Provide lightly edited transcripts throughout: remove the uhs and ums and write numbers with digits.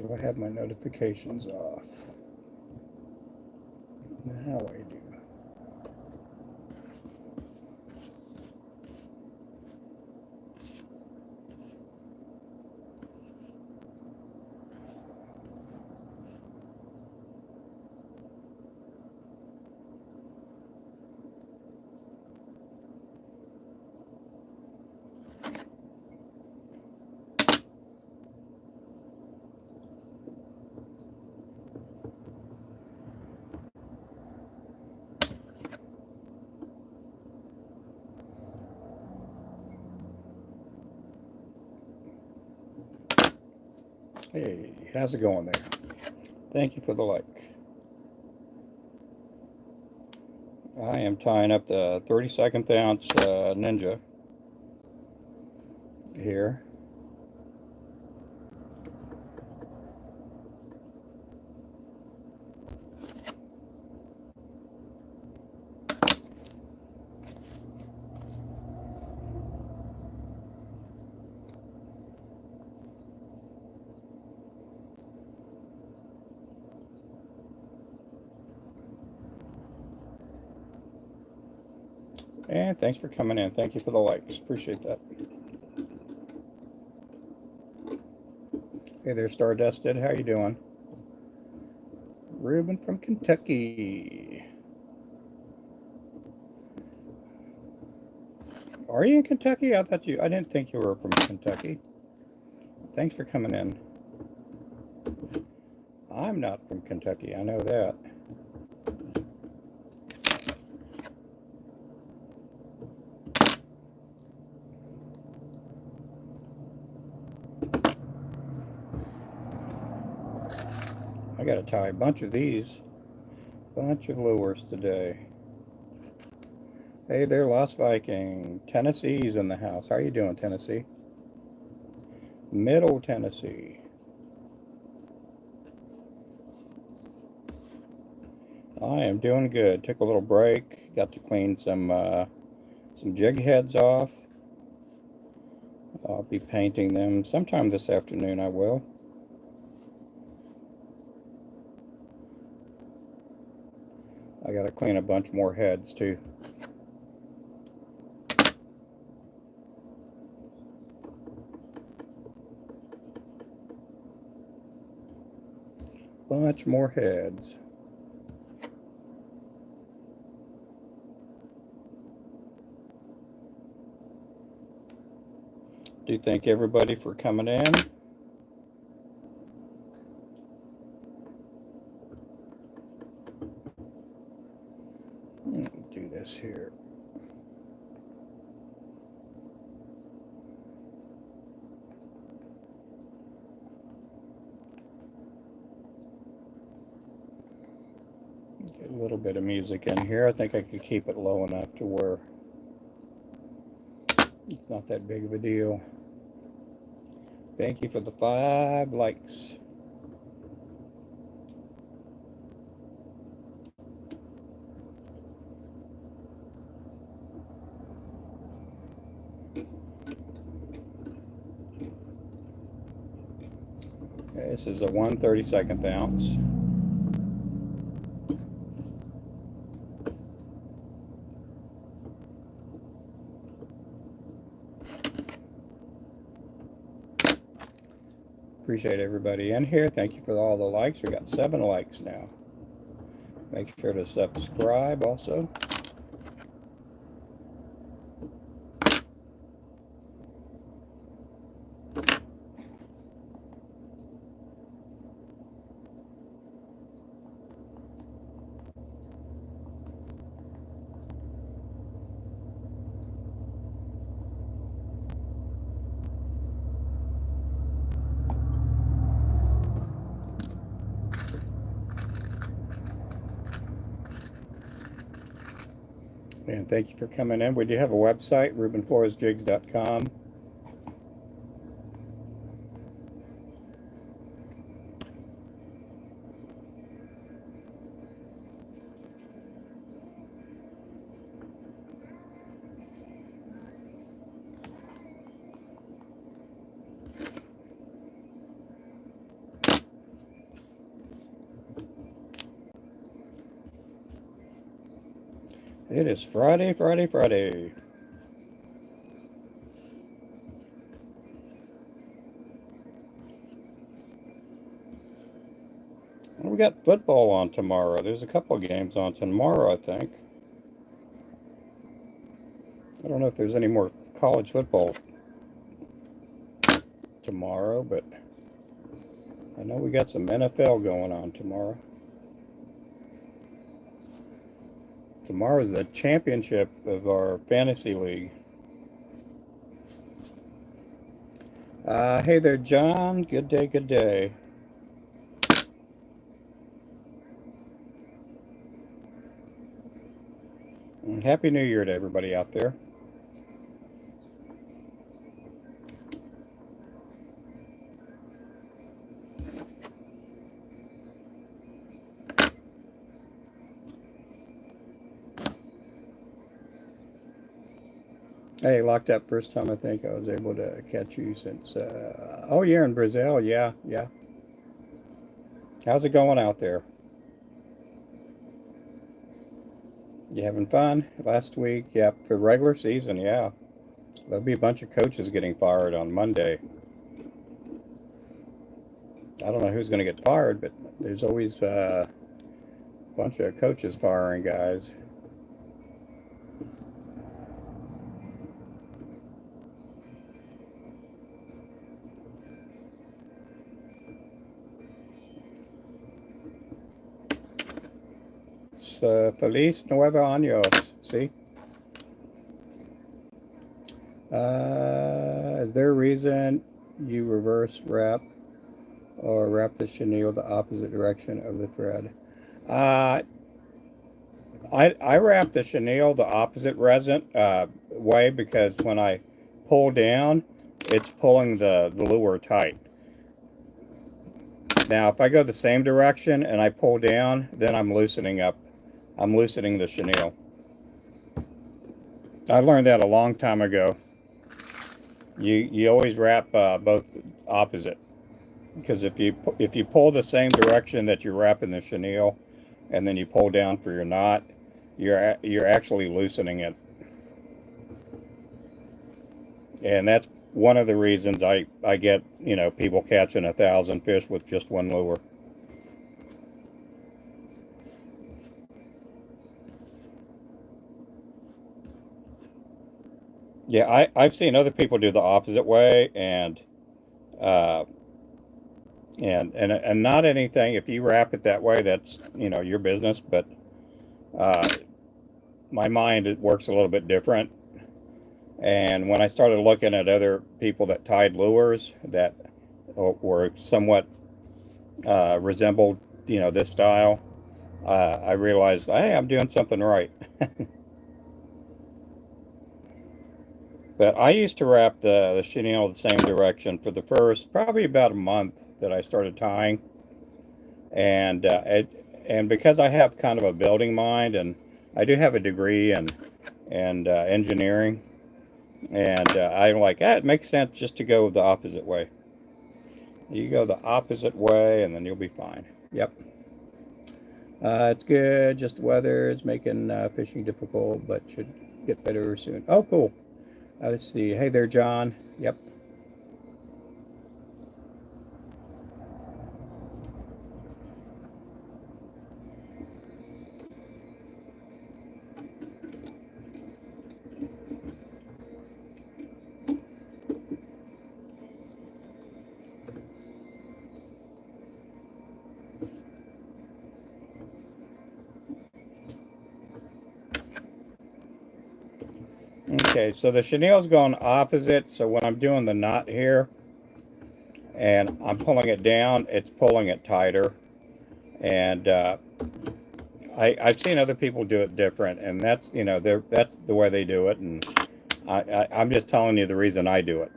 Do I have my notifications off? Now I do. Hey, how's it going there? Thank you for the like. I am tying up the 32nd ounce Ninja here. And thanks for coming in. Thank you for the likes. Appreciate that. Hey there, Stardusted. How you doing? Ruben from Kentucky. Are you in Kentucky? I didn't think you were from Kentucky. Thanks for coming in. I'm not from Kentucky. I know that. I got to tie a bunch of these. Bunch of lures today. Hey there, Lost Viking. Tennessee's in the house. How you doing, Tennessee? Middle Tennessee. I am doing good. Took a little break. Got to clean some jig heads off. I'll be painting them sometime this afternoon. I will. I got to clean a bunch more heads too. Bunch more heads. Do thank everybody for coming in. Do this here. Get a little bit of music in here. I think I could keep it low enough to where it's not that big of a deal. Thank you for the 5 likes. This is a 1/32 ounce. Appreciate everybody in here. Thank you for all the likes. We got 7 likes now. Make sure to subscribe also. And thank you for coming in. We do have a website, rubenfloresjigs.com. It is Friday, Friday, Friday. Well, we got football on tomorrow. There's a couple of games on tomorrow, I think. I don't know if there's any more college football tomorrow, but I know we got some NFL going on tomorrow. Tomorrow's the championship of our fantasy league. Hey there, John. Good day, good day. And Happy New Year to everybody out there. Hey, locked up first time I think I was able to catch you since. Oh, you're in Brazil. Yeah, yeah. How's it going out there? You having fun? Last week, yep, for regular season, yeah. There'll be a bunch of coaches getting fired on Monday. I don't know who's going to get fired, but there's always a bunch of coaches firing guys. Feliz Nuevo Años. See? Is there a reason you reverse wrap or wrap the chenille the opposite direction of the thread? Uh, I wrap the chenille the opposite resin way because when I pull down, it's pulling the lure tight. Now, if I go the same direction and I pull down, then I'm loosening up. I'm loosening the chenille. I learned that a long time ago. You always wrap both opposite because if you pull the same direction that you're wrapping the chenille, and then you pull down for your knot, you're actually loosening it, and that's one of the reasons I get people catching 1,000 fish with just one lure. Yeah, I've seen other people do the opposite way, uh, and not anything. If you wrap it that way, that's your business. But uh, my mind, it works a little bit different. And when I started looking at other people that tied lures that were somewhat resembled, this style, I realized, hey, I'm doing something right. But I used to wrap the chenille the same direction for the first probably about a month that I started tying, and and because I have kind of a building mind, and I do have a degree in engineering, and I'm like, it makes sense just to go the opposite way. You go the opposite way, and then you'll be fine. Yep. It's good. Just the weather is making fishing difficult, but should get better soon. Oh, cool. Let's see. Hey there, John. Yep. Okay, so the chenille's going opposite. So when I'm doing the knot here and I'm pulling it down, it's pulling it tighter. And I've seen other people do it different, and that's that's the way they do it. And I'm just telling you the reason I do it.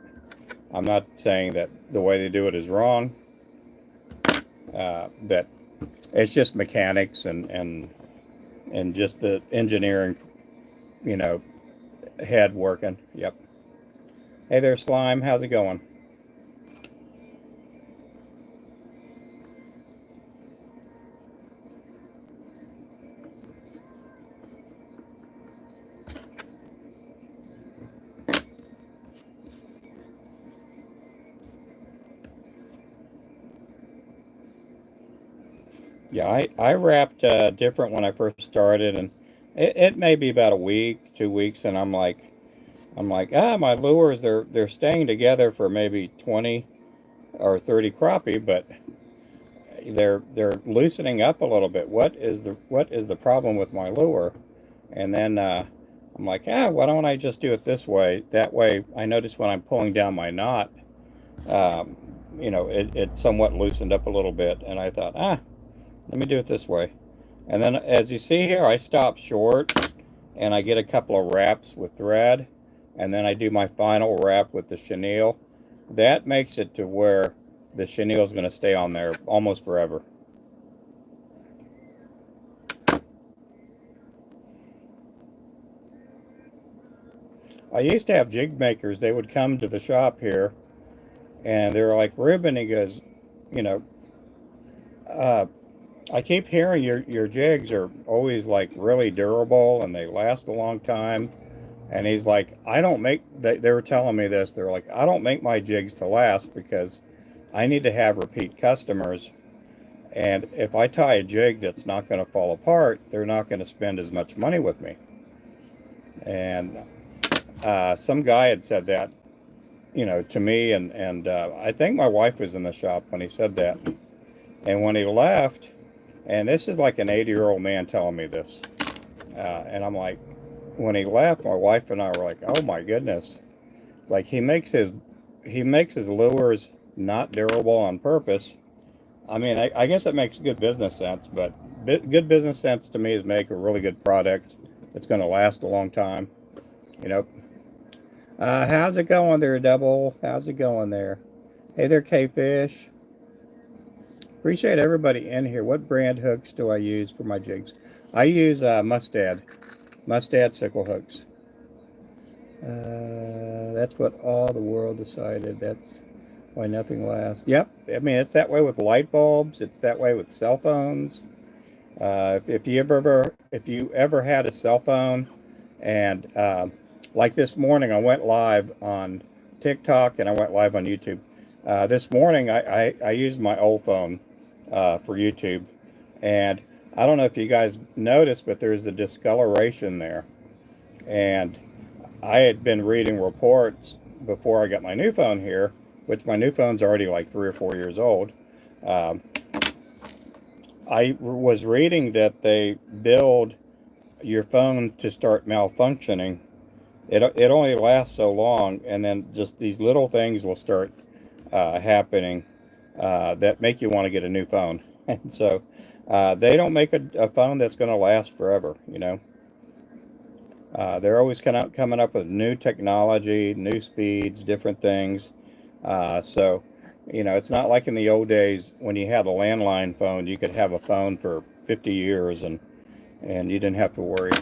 I'm not saying that the way they do it is wrong, but it's just mechanics and just the engineering, you know, head working. Yep. Hey there, Slime. How's it going? Yeah, I wrapped different when I first started, and it may be about a week, 2 weeks, and my lures they're staying together for maybe 20 or 30 crappie, but they're loosening up a little bit. What is the problem with my lure? And then I'm like, why don't I just do it this way? That way, I notice when I'm pulling down my knot, um, it somewhat loosened up a little bit, and I thought, let me do it this way. And then, as you see here, I stop short, and I get a couple of wraps with thread, and then I do my final wrap with the chenille. That makes it to where the chenille is going to stay on there almost forever. I used to have jig makers. They would come to the shop here, and they were like, Ruben, he goes, you know, uh, I keep hearing your jigs are always like really durable and they last a long time. And he's like, I don't make, they were telling me this. They're like, I don't make my jigs to last because I need to have repeat customers. And if I tie a jig that's not going to fall apart, they're not going to spend as much money with me. And some guy had said that, to me, and I think my wife was in the shop when he said that. And when he left, and this is like an 80-year-old man telling me this, and I'm like, when he left, my wife and I were like, oh my goodness, like he makes his lures not durable on purpose. I mean, I guess it makes good business sense, but good business sense to me is make a really good product that's going to last a long time. You know, how's it going there, Double? How's it going there? Hey there, K-Fish. Appreciate everybody in here. What brand hooks do I use for my jigs? I use Mustad sickle hooks. That's what all the world decided. That's why nothing lasts. Yep. I mean, it's that way with light bulbs. It's that way with cell phones. If you ever had a cell phone, and like this morning, I went live on TikTok and I went live on YouTube. This morning, I used my old phone for YouTube, and I don't know if you guys noticed, but there's a discoloration there. And I had been reading reports before I got my new phone here, which my new phone's already like 3 or 4 years old. Um, I was reading that they build your phone to start malfunctioning. It only lasts so long, and then just these little things will start happening that make you want to get a new phone. And so they don't make a phone that's going to last forever. They're always coming up with new technology, new speeds, different things. So, it's not like in the old days when you had a landline phone, you could have a phone for 50 years and you didn't have to worry.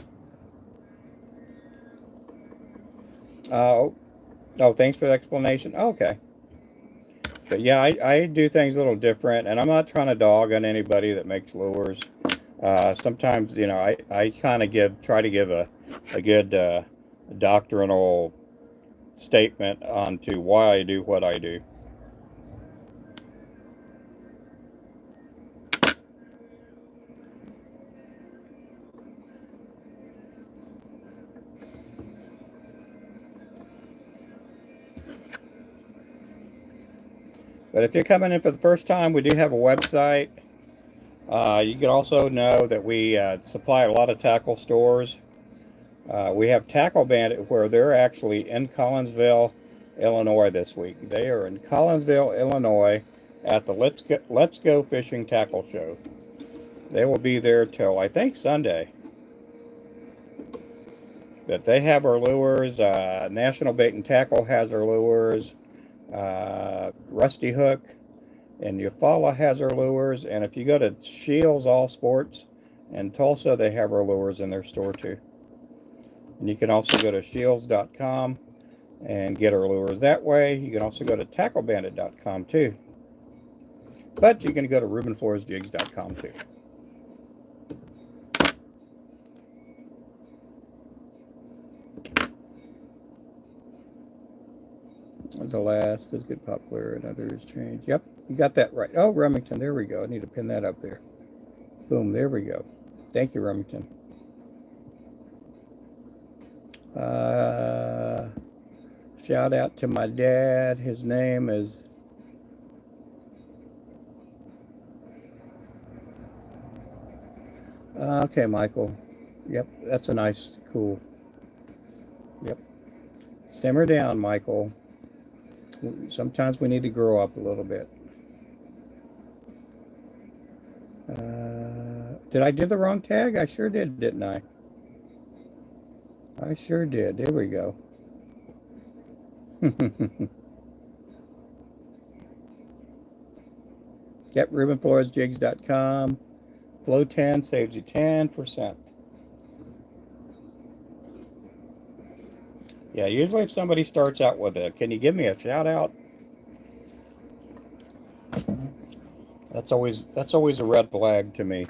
Oh, oh, thanks for the explanation. Okay. But yeah, I do things a little different, and I'm not trying to dog on anybody that makes lures. Sometimes, I kind of try to give a good doctrinal statement onto why I do what I do. But if you're coming in for the first time, we do have a website. You can also know that we supply a lot of tackle stores. We have Tackle Bandit, where they're actually in Collinsville, Illinois this week. They are in Collinsville, Illinois at the Let's Go Fishing Tackle Show. They will be there till, I think, Sunday. But they have our lures. National Bait and Tackle has our lures. Rusty Hook and Eufaula has our lures. And if you go to Shields All Sports in Tulsa, they have our lures in their store too. And you can also go to shields.com and get our lures that way. You can also go to tacklebandit.com too. But you can go to rubenfloresjigs.com too. The last is get popular and others change. Yep, you got that right. Oh, Remington, there we go. I need to pin that up there. Boom, there we go. Thank you, Remington. Shout out to my dad. His name is okay, Michael. Yep, that's a nice, cool. Yep. Simmer down, Michael. Sometimes we need to grow up a little bit. Did I do the wrong tag? I sure did, didn't I? I sure did. There we go. Yep, RubenFloresJigs.com. Flow 10 saves you 10%. Yeah, usually if somebody starts out with a, can you give me a shout out? That's always a red flag to me.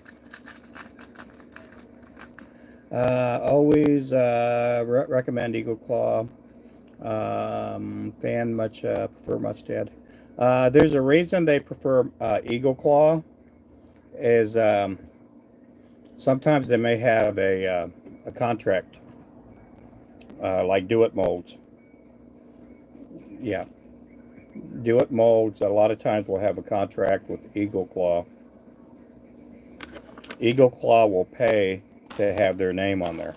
Always recommend Eagle Claw. Fan much prefer Mustad. There's a reason they prefer Eagle Claw. Is sometimes they may have a contract like Do It molds. Yeah, Do It molds. A lot of times will have a contract with Eagle Claw. Eagle Claw will pay to have their name on there.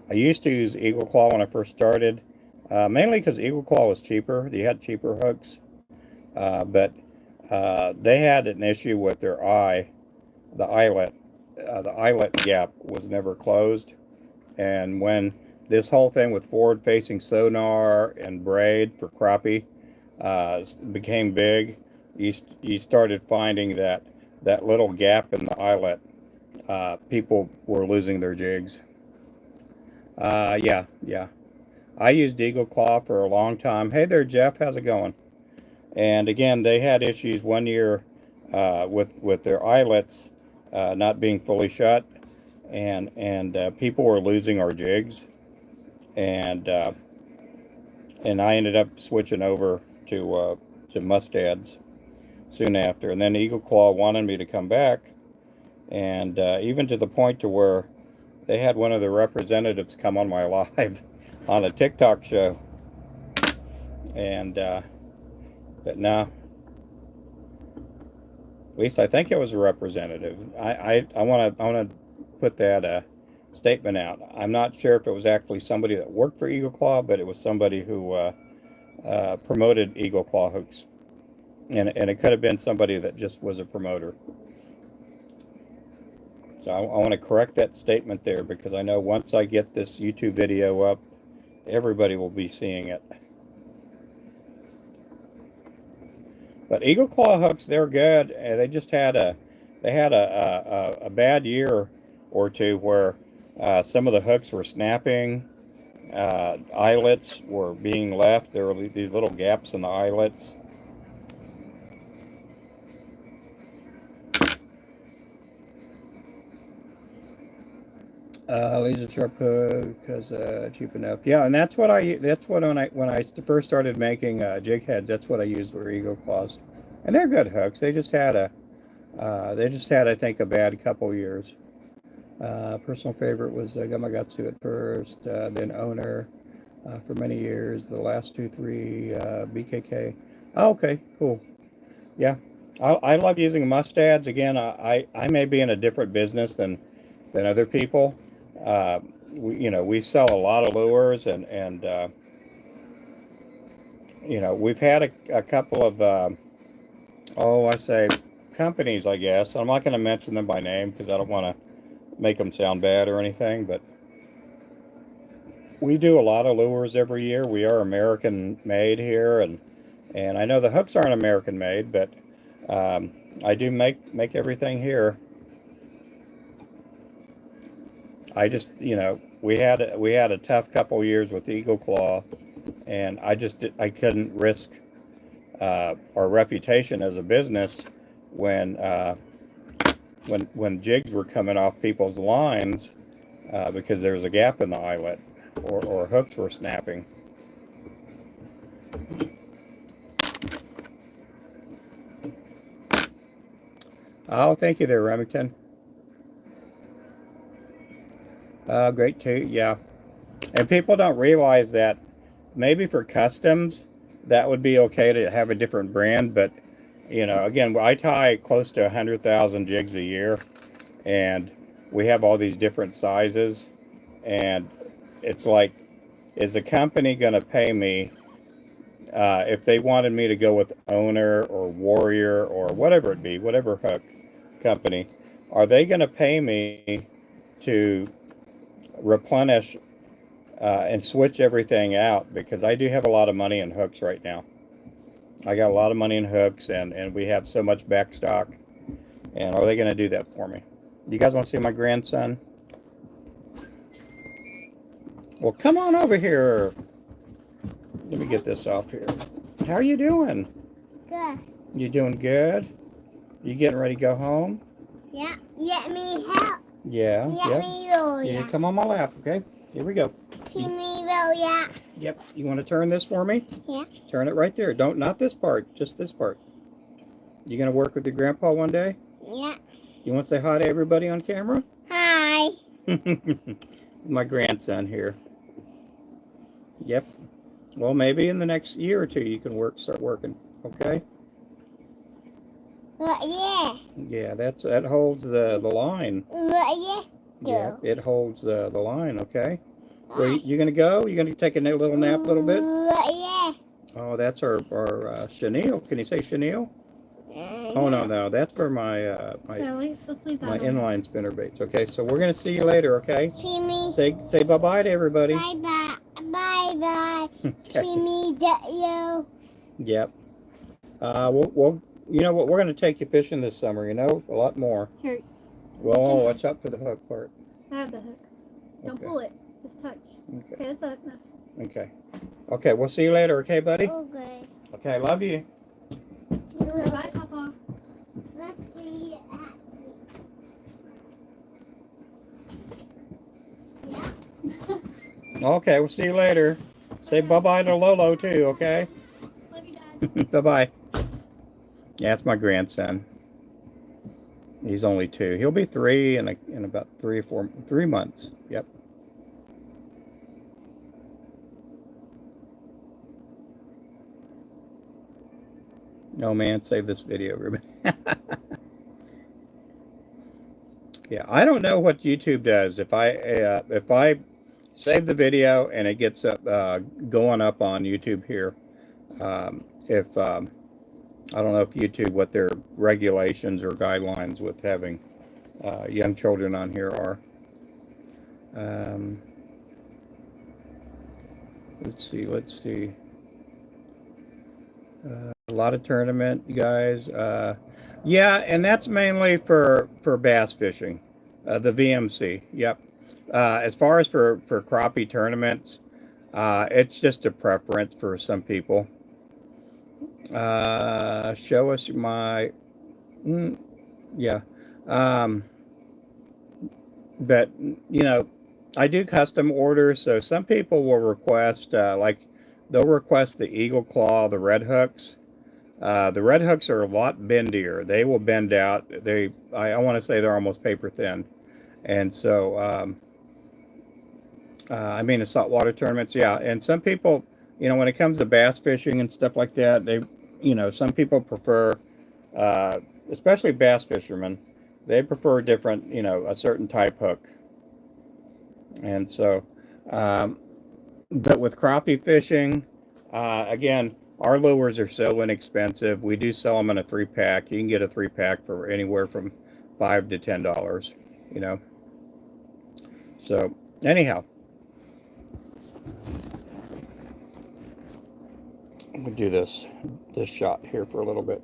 I used to use Eagle Claw when I first started, mainly because Eagle Claw was cheaper. They had cheaper hooks, but they had an issue with their eye, the eyelet. The eyelet gap was never closed, and when this whole thing with forward-facing sonar and braid for crappie became big, you started finding that little gap in the eyelet, people were losing their jigs. Yeah. I used Eagle Claw for a long time. Hey there, Jeff. How's it going? And again, they had issues one year with their eyelets not being fully shut, and people were losing our jigs, and I ended up switching over to Mustads soon after. And then Eagle Claw wanted me to come back, and even to the point to where they had one of the representatives come on my live on a TikTok show, and but no, at least I think it was a representative. I want to put that statement out. I'm not sure if it was actually somebody that worked for Eagle Claw, but it was somebody who promoted Eagle Claw hooks, and it could have been somebody that just was a promoter. So I want to correct that statement there, because I know once I get this YouTube video up, everybody will be seeing it. But Eagle Claw hooks, they're good. They just had a bad year or two where some of the hooks were snapping, eyelets were being left. There were these little gaps in the eyelets. Laser sharp hook because cheap enough. Yeah, and that's what when I first started making jig heads, that's what I used for Eagle Claws, and they're good hooks. They just had I think a bad couple years. Personal favorite was Gamakatsu at first, then Owner for many years. The last 2-3 BKK. Oh, okay, cool. Yeah, I love using Mustads. Again, I may be in a different business than other people. We sell a lot of lures, and we've had a couple of I say companies, I guess. I'm not going to mention them by name because I don't want to make them sound bad or anything, but we do a lot of lures every year. We are American made here, and I know the hooks aren't American made, but I do make everything here. I just, we had a tough couple years with Eagle Claw, and I couldn't risk our reputation as a business when jigs were coming off people's lines because there was a gap in the eyelet, or hooks were snapping. Oh, thank you there, Remington. Great too. Yeah. And people don't realize that maybe for customs, that would be okay to have a different brand. But, again, I tie close to 100,000 jigs a year, and we have all these different sizes. And it's like, is the company going to pay me if they wanted me to go with Owner or Warrior or whatever it be, whatever hook company? Are they going to pay me to replenish and switch everything out? Because I do have a lot of money in hooks right now. I got a lot of money in hooks, and we have so much back stock. And are they going to do that for me? You guys want to see my grandson? Well, come on over here. Let me get this off here. How are you doing? Good. You doing good? You getting ready to go home? Yeah. Let me help. Yeah. Let me roll. Yeah, come on my lap, okay? Here we go. Let me roll. Yeah. Yep. You want to turn this for me? Yeah. Turn it right there. Not this part, just this part. You gonna work with your grandpa one day? Yeah. You want to say hi to everybody on camera? Hi. My grandson here. Yep. Well, maybe in the next year or two you can start working. Okay. What? Yeah. Yeah, that holds the line. What? Yeah, it holds the line. Okay. Well, you gonna go? You gonna take a little nap, a little bit? What? Yeah. Oh, that's our chenille. Can you say chenille? Oh no, that's for my inline spinner baits. Okay, so we're gonna see you later. Okay. See me. Say bye bye to everybody. Bye bye. Bye bye. Okay. See me. You. Yep. We'll you know what? We're gonna take you fishing this summer. A lot more. Here. Well, watch out for the hook part. I have the hook. Don't Okay. pull it. Just touch. Okay. Okay, that's the hook now. Okay. Okay. We'll see you later. Okay, buddy. Okay. Okay. Love you. Bye, Papa. Let's see. Okay. We'll see you later. Say bye bye to Lolo too. Okay. Love you, Dad. Bye bye. Yeah, that's my grandson. He's only 2. He'll be 3 in about 3 months. Yep. Oh man, save this video, Ruben. Yeah, I don't know what YouTube does. If I save the video and it gets up going up on YouTube here, if I don't know if YouTube, what their regulations or guidelines with having young children on here are. Let's see. A lot of tournament, you guys. Yeah, and that's mainly for bass fishing, the VMC. Yep. As far as for crappie tournaments, it's just a preference for some people. Show us my, yeah. But I do custom orders, so some people will request they'll request the Eagle Claw, the red hooks. The red hooks are a lot bendier. They will bend out. I want to say they're almost paper thin, and so I mean, in saltwater tournaments, yeah. And some people, when it comes to bass fishing and stuff like that, some people prefer, especially bass fishermen, they prefer different, a certain type hook. And so, but with crappie fishing, again, our lures are so inexpensive. We do sell them in a 3-pack. You can get a 3-pack for anywhere from $5 to $10. So anyhow. I'm gonna do this shot here for a little bit.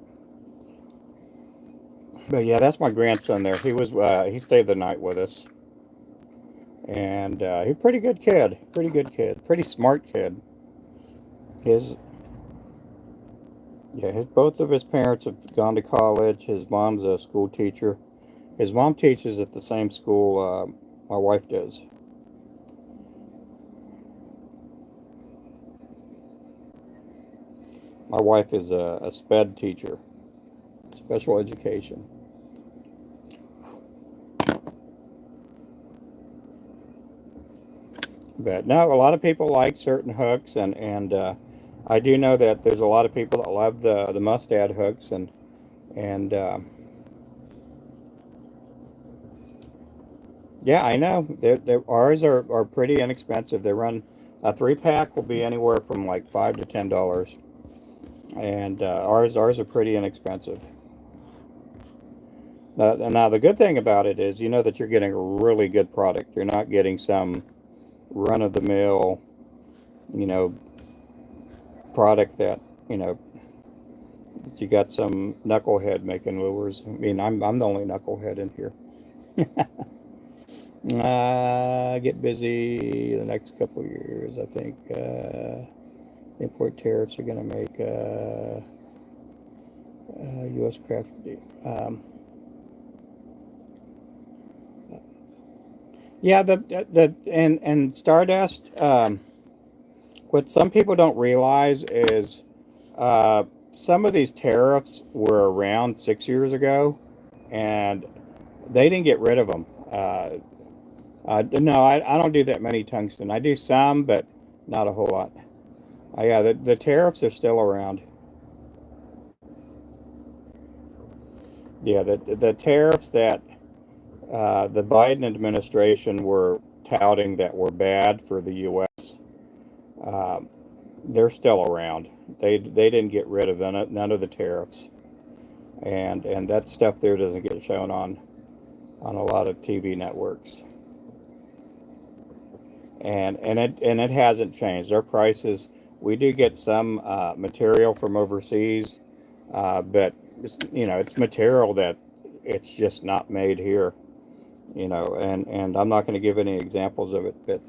But yeah, that's my grandson there. He stayed the night with us, and he's a pretty good kid, pretty smart kid. Both of his parents have gone to college. His mom's a school teacher. His mom teaches at the same school my wife does. My wife is a SPED teacher, special education. But no, a lot of people like certain hooks, and I do know that there's a lot of people that love the mustad hooks, and yeah, I know. Ours are pretty inexpensive. They run a 3-pack will be anywhere from like $5 to $10, and ours are pretty inexpensive. Now the good thing about it is you know that you're getting a really good product. You're not getting some run of the mill, you know, product that you know you got some knucklehead making lures. I mean, I'm the only knucklehead in here. Get busy the next couple of years. I think import tariffs are going to make U.S. craft. Um, yeah, the and Stardust. What some people don't realize is some of these tariffs were around 6 years ago, and they didn't get rid of them. No, I don't do that many tungsten. I do some, but not a whole lot. Yeah, the tariffs are still around. Yeah, the tariffs that the Biden administration were touting that were bad for the U.S. They're still around. They didn't get rid of none of the tariffs, and that stuff there doesn't get shown on a lot of TV networks. And it hasn't changed. Their prices. We do get some material from overseas, but it's material that it's just not made here. And I'm not going to give any examples of it, but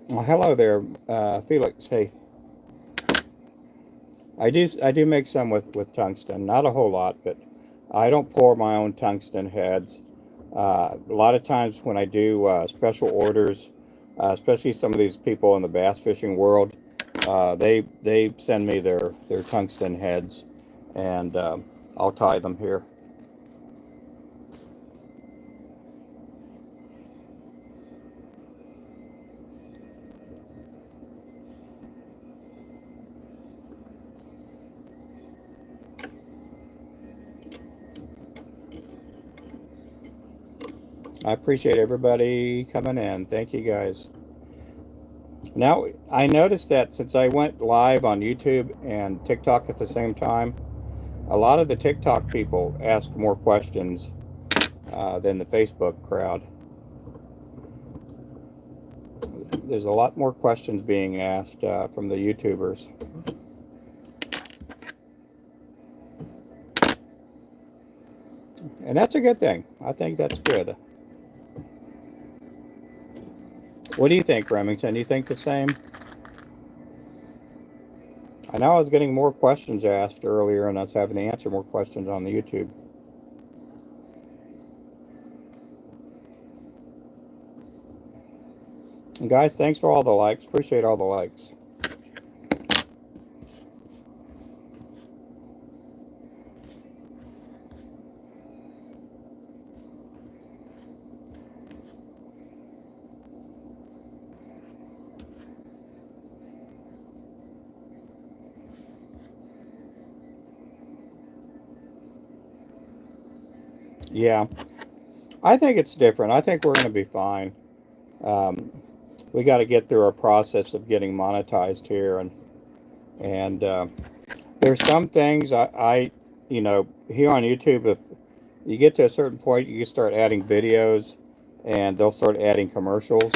well, hello there, Felix. Hey, I do make some with tungsten, not a whole lot, but I don't pour my own tungsten heads. A lot of times when I do special orders, especially some of these people in the bass fishing world, they send me their tungsten heads, and I'll tie them here. I appreciate everybody coming in. Thank you guys. Now, I noticed that since I went live on YouTube and TikTok at the same time, a lot of the TikTok people ask more questions than the Facebook crowd. There's a lot more questions being asked from the YouTubers. And that's a good thing. I think that's good. What do you think, Remington? Do you think the same? I know I was getting more questions asked earlier, and I was having to answer more questions on the YouTube. And guys, thanks for all the likes. Appreciate all the likes. Yeah, I think it's different. I think we're going to be fine. Um, we got to get through our process of getting monetized here, and there's some things here on YouTube. If you get to a certain point, you can start adding videos, and they'll start adding commercials,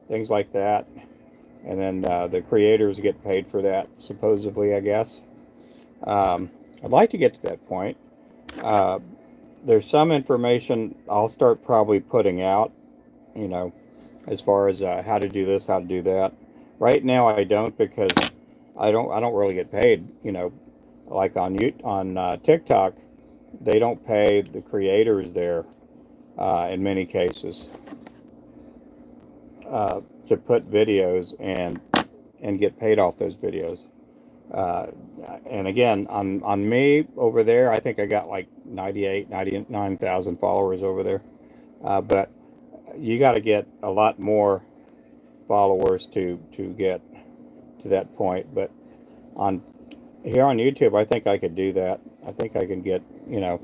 things like that, and then the creators get paid for that, supposedly, I guess. I'd like to get to that point. Uh, there's some information I'll start probably putting out, you know, as far as how to do this, how to do that. Right now, I don't because I don't really get paid. Like on TikTok, they don't pay the creators there in many cases to put videos and get paid off those videos. Uh, and again, on me over there, I think I got like 99,000 followers over there. But you got to get a lot more followers to get to that point. But on here on YouTube, I think I could do that. I think I can get, you know,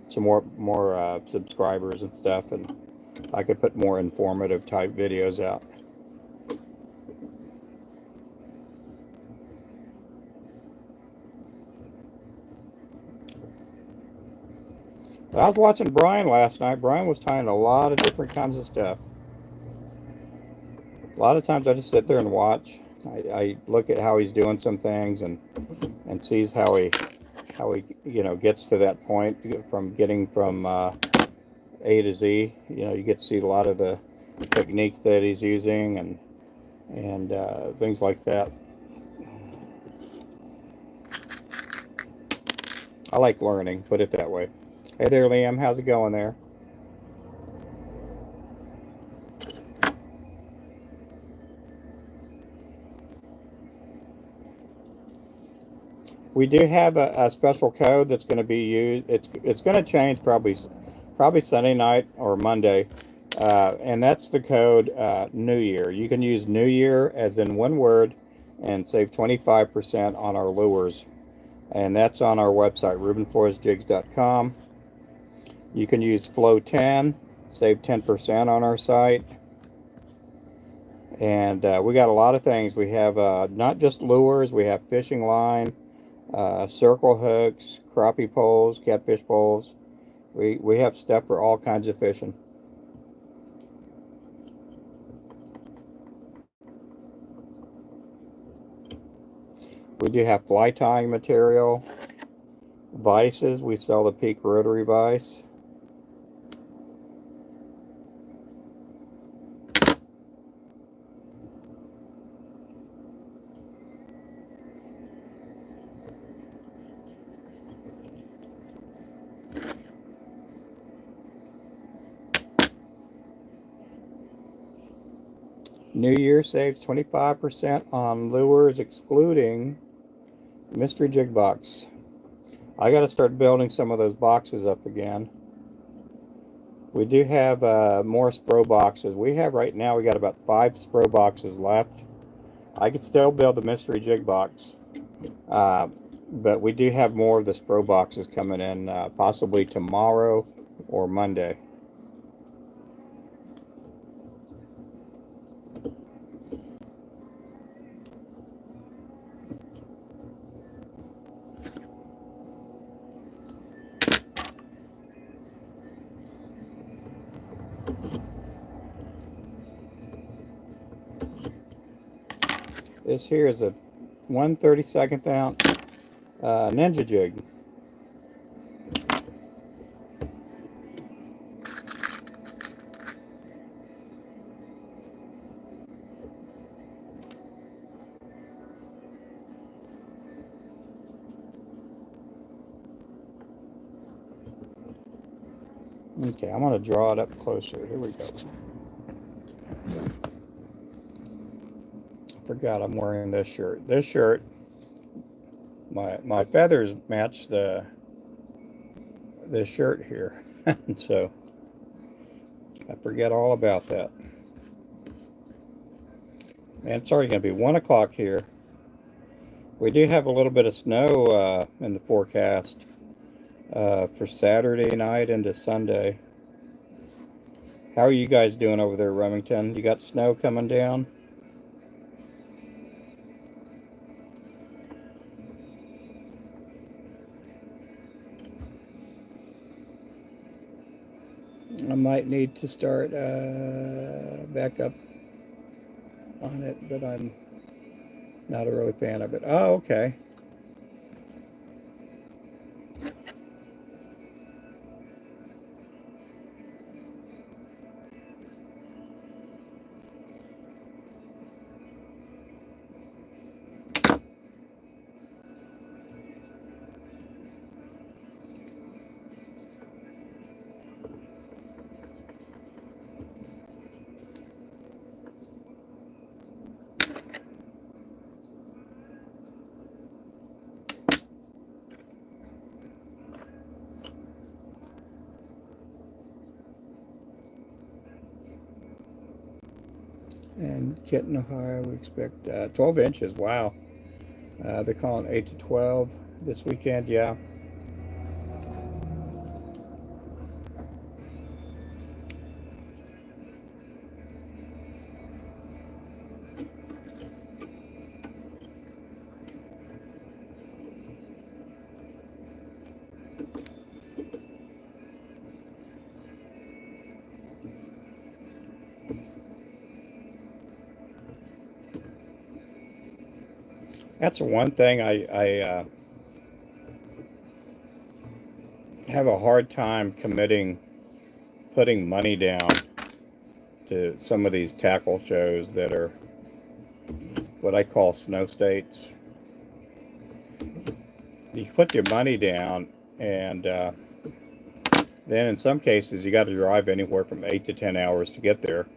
some more subscribers and stuff, and I could put more informative type videos out. But I was watching Brian last night. Brian was tying a lot of different kinds of stuff. A lot of times I just sit there and watch. I look at how he's doing some things and sees how he you know gets to that point from getting from A to Z. You know, you get to see a lot of the techniques that he's using and things like that. I like learning, put it that way. Hey there, Liam. How's it going there? We do have a special code that's going to be used. It's going to change probably Sunday night or Monday, and that's the code New Year. You can use New Year as in one word and save 25% on our lures, and that's on our website rubenfloresjigs.com. You can use Flow 10, save 10% on our site. And we got a lot of things. We have not just lures, we have fishing line, circle hooks, crappie poles, catfish poles. We have stuff for all kinds of fishing. We do have fly tying material, vices. We sell the Peak rotary vise. New Year saves 25% on lures excluding mystery jig box. I got to start building some of those boxes up again. We do have more Spro boxes. We have right now, we got about 5 Spro boxes left. I could still build the mystery jig box. But we do have more of the Spro boxes coming in possibly tomorrow or Monday. This here is a 1/32 ounce Ninja jig. Okay, I'm going to draw it up closer. Here we go. I forgot I'm wearing this shirt. This shirt, my feathers match this shirt here. And so I forget all about that. And it's already going to be 1 o'clock here. We do have a little bit of snow in the forecast for Saturday night into Sunday. How are you guys doing over there, Remington? You got snow coming down? I might need to start back up on it, but I'm not a really fan of it. Oh, okay. And Kenton, Ohio, we expect 12 inches. Wow. They're calling 8 to 12 this weekend. Yeah. That's one thing I have a hard time committing, putting money down to some of these tackle shows that are what I call snow states. You put your money down, and then in some cases you got to drive anywhere from 8 to 10 hours to get there.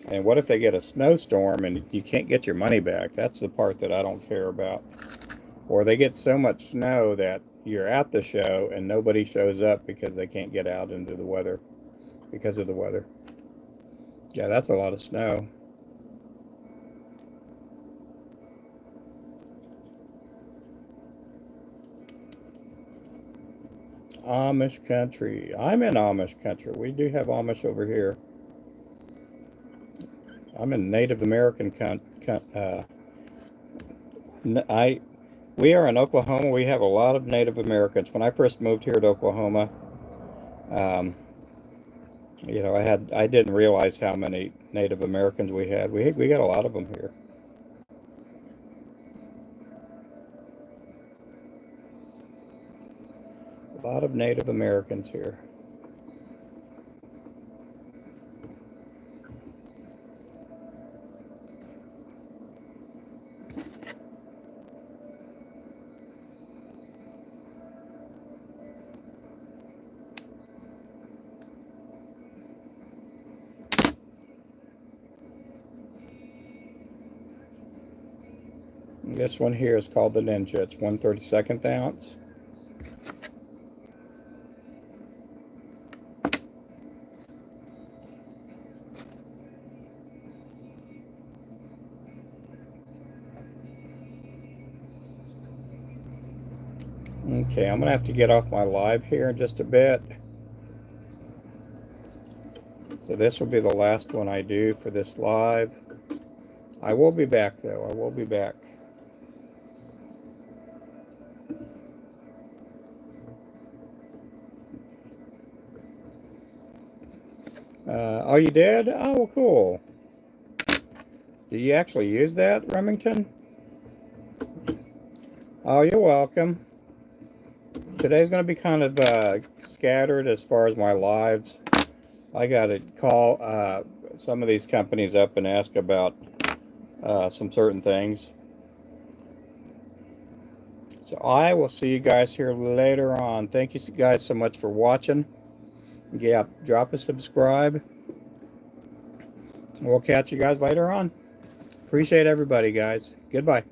And what if they get a snowstorm and you can't get your money back? That's the part that I don't care about. Or they get so much snow that you're at the show and nobody shows up because they can't get out into the weather because of the weather. Yeah, that's a lot of snow. Amish country. I'm in Amish country. We do have Amish over here. I'm in Native American we are in Oklahoma. We have a lot of Native Americans. When I first moved here to Oklahoma, um, I didn't realize how many Native Americans we had. We got a lot of them here. A lot of Native Americans here. This one here is called the Ninja. It's 1/32 ounce. Okay, I'm gonna have to get off my live here in just a bit. So this will be the last one I do for this live. I will be back though. I will be back. Oh, you did? Oh, well, cool. Do you actually use that, Remington? Oh, you're welcome. Today's going to be kind of scattered as far as my lives. I got to call some of these companies up and ask about some certain things. So I will see you guys here later on. Thank you guys so much for watching. Yeah, drop a subscribe. We'll catch you guys later on. Appreciate everybody, guys. Goodbye.